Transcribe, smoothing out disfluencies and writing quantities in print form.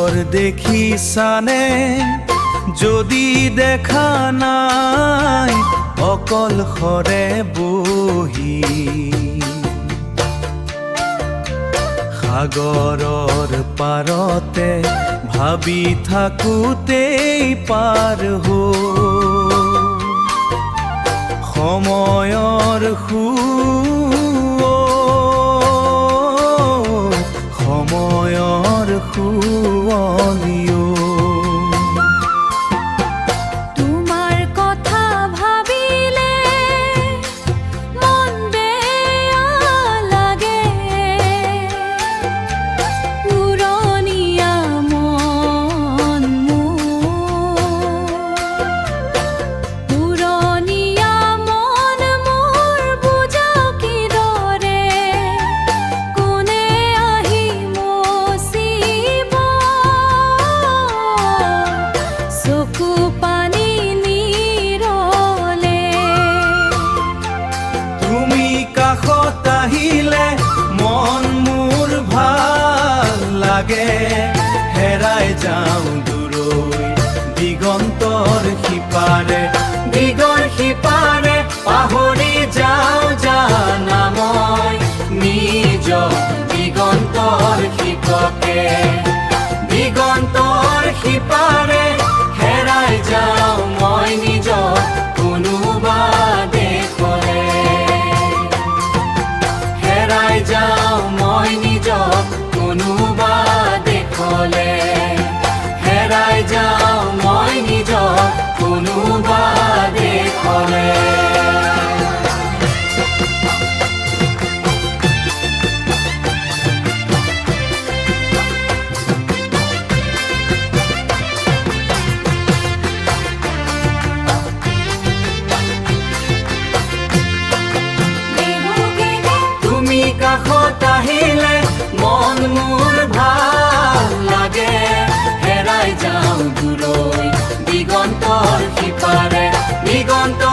সাগৰ দেখিছানে যদি দেখা নাই অকল খৰে বহি সাগৰৰ পাৰতে ভাবি থাকোতেই পাৰ সময়ৰ সময়ৰ শুৱনিও তোমাৰ কথা ভাবিলে মন বেয়া লাগে পুৰণীয়া মন পুৰণীয়া মন মোৰ বুজাও কিদৰে কোনে আহি মচিব চকু পানী নিৰলে তুমি কাষত আহিলে মন মোৰ ভাল লাগে হেৰাই যাওঁ দূৰৈ দিগন্তৰ সিপাৰে দিগৰ সিপাৰে পাহৰি যাওঁ জানা মই নিজ দিগন্তৰ সিপকে দিগন্তৰ সিপাৰে হেৰাই যাওঁ মই নিজ কোনোবা দেশলে হেৰাই যাওঁ মই নিজ কোনোবা দেশলে হেৰাই যাওঁ মই নিজ কোনোবা দেশলে তুমি কাষত আহিলে মন মোৰ ভাল লাগে হেৰাই যাওঁ দূৰৈ দিগন্তৰ সিপাৰে দিগন্তৰ